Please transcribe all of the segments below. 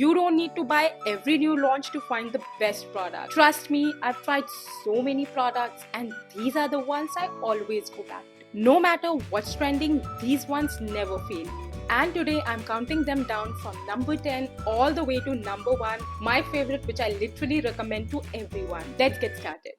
You don't need to buy every new launch to find the best product. Trust me, I've tried so many products and these are the ones I always go back to. No matter what's trending, these ones never fail. And today I'm counting them down from number 10 all the way to number 1, my favorite, which I literally recommend to everyone. Let's get started.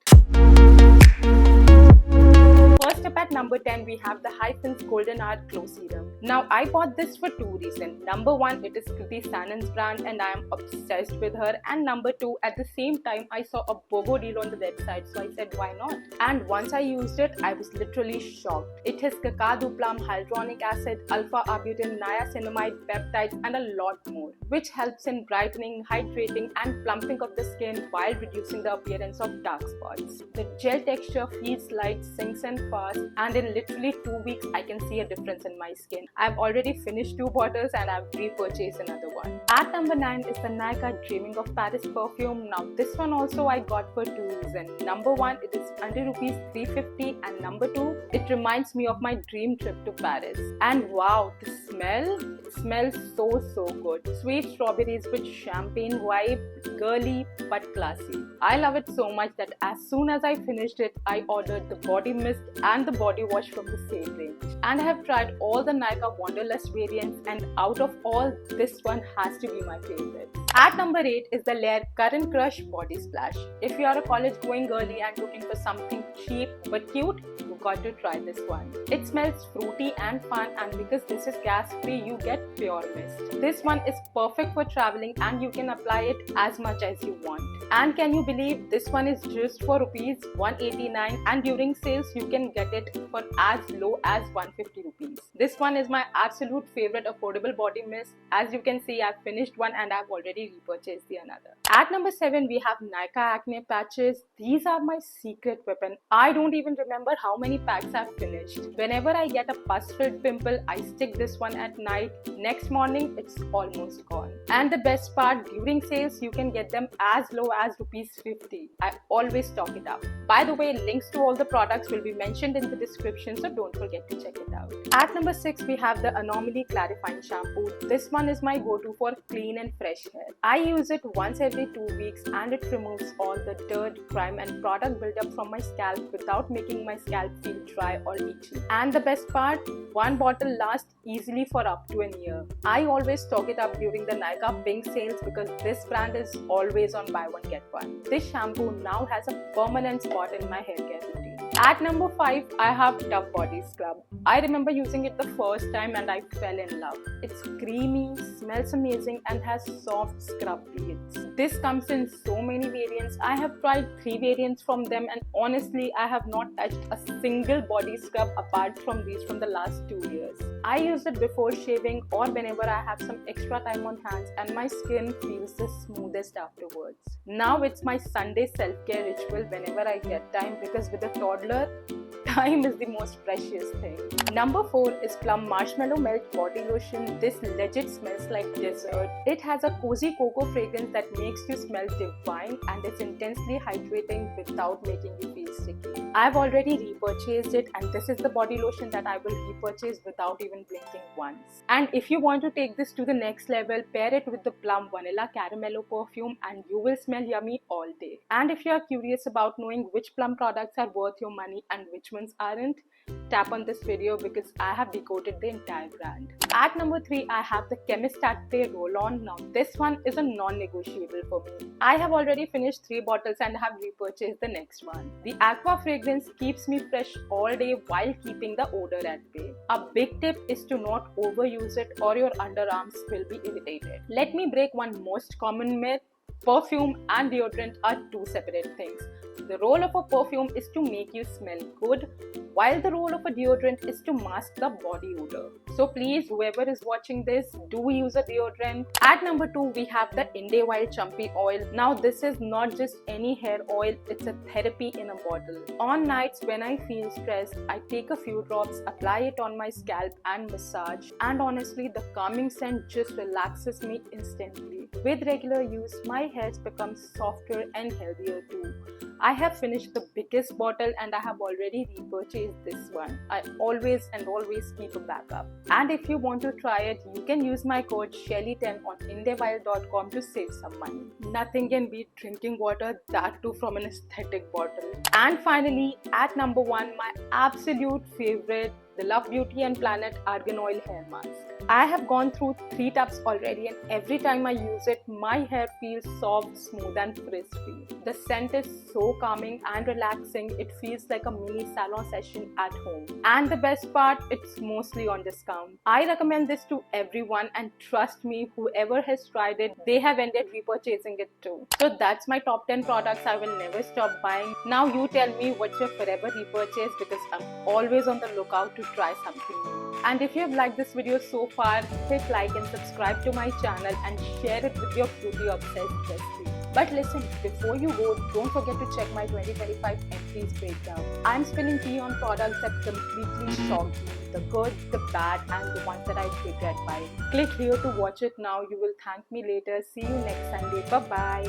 First up at number 10, we have the Hyphens Golden Hour Glow Serum. Now, I bought this for two reasons. Number one, it is Kriti Sanon's brand and I am obsessed with her. And number two, at the same time, I saw a BOGO deal on the website, so I said, why not? And once I used it, I was literally shocked. It has Kakadu plum, hyaluronic acid, alpha-arbutin, niacinamide, peptides, and a lot more, which helps in brightening, hydrating, and plumping of the skin while reducing the appearance of dark spots. The gel texture feels light, sinks in fast, and in literally 2 weeks I can see a difference in my skin. I've already finished 2 bottles and I've repurchased another one. At number 9 is the Nykaa Dreaming of Paris perfume. Now this one also I got for two reasons. Number 1, it is under rupees 350, and number 2, it reminds me of my dream trip to Paris. And wow, the smell, it smells so good. Sweet strawberries with champagne vibe, girly but classy. I love it so much that as soon as I finished it, I ordered the body mist and the body wash from the same range. And I have tried all the Nykaa Wanderlust variants, and out of all, this one has to be my favorite. At number 8 is the Lair Current Crush Body Splash. If you are a college going girly and looking for something cheap but cute, you got to try this one. It smells fruity and fun, and because this is gas free, you get pure mist. This one is perfect for traveling and you can apply it as much as you want. And can you believe this one is just for rupees 189, and during sales you can get it for as low as 150 rupees. This one is my absolute favorite affordable body mist. As you can see, I've finished one and I've already repurchased the another. At number 7, we have Nykaa Acne Patches. These are my secret weapon. I don't even remember how many packs I've finished. Whenever I get a pus-filled pimple, I stick this one at night. Next morning, it's almost gone. And the best part, during sales, you can get them as low as rupees 50. I always stock it up. By the way, links to all the products will be mentioned in the description, so don't forget to check it out. At number 6, we have the Anomaly Clarifying Shampoo. This one is my go-to for clean and fresh hair. I use it once every 2 weeks and it removes all the dirt, grime and product buildup from my scalp without making my scalp feel dry or itchy. And the best part, one bottle lasts easily for up to a year. I always stock it up during the Nykaa Pink sales because this brand is always on buy one get one. This shampoo now has a permanent spot in my hair care routine. At number 5, I have Dove Body Scrub. I remember using it the first time and I fell in love. It's creamy, smells amazing and has soft scrub beads. This comes in so many variants. I have tried 3 variants from them and honestly I have not touched a single body scrub apart from these from the last 2 years. I use it before shaving or whenever I have some extra time on hands and my skin feels the smoothest afterwards. Now it's my Sunday self-care ritual whenever I get time because with a toddler, time is the most precious thing. Number 4 is Plum Marshmallow Melt Body Lotion. This legit smells like dessert. It has a cozy cocoa fragrance that makes you smell divine and it's intensely hydrating without making you feel sticky. I've already repurchased it and this is the body lotion that I will repurchase without even blinking once. And if you want to take this to the next level, pair it with the Plum Vanilla Caramello perfume and you will smell yummy all day. And if you are curious about knowing which Plum products are worth your money and which ones aren't, tap on this video because I have decoded the entire brand. At number 3, I have the Chemist Active Roll-On. Now this one is a non-negotiable for me. I have already finished 3 bottles and have repurchased the next one. The aqua fragrance keeps me fresh all day while keeping the odor at bay. A big tip is to not overuse it or your underarms will be irritated. Let me break one most common myth. Perfume and deodorant are 2 separate things. The role of a perfume is to make you smell good, while the role of a deodorant is to mask the body odor. So please, whoever is watching this, do use a deodorant. At number 2, we have the Inde Wild Chumpy Oil. Now this is not just any hair oil, it's a therapy in a bottle. On nights when I feel stressed, I take a few drops, apply it on my scalp and massage. And honestly, the calming scent just relaxes me instantly. With regular use, my hair becomes softer and healthier too. I have finished the biggest bottle and I have already repurchased this one. I always keep a backup. And if you want to try it, you can use my code Shelly10 on indiawild.com to save some money. Nothing can beat drinking water, that too from an aesthetic bottle. And finally, at number 1, my absolute favorite, the Love Beauty and Planet Argan Oil Hair Mask. I have gone through 3 tubs already and every time I use it, my hair feels soft, smooth and frizz-free. The scent is so calming and relaxing, it feels like a mini salon session at home. And the best part, it's mostly on discount. I recommend this to everyone and trust me, whoever has tried it, they have ended repurchasing it too. So that's my top 10 products I will never stop buying. Now you tell me what's your forever repurchase, because I'm always on the lookout to try something new. And if you have liked this video so far, hit like and subscribe to my channel and share it with your beauty obsessed bestie. But listen, before you go, don't forget to check my 2025 entries breakdown. I'm spilling tea on products that completely shocked me. The good, the bad and the ones that I regret buying. Click here to watch it now. You will thank me later. See you next Sunday. Bye bye.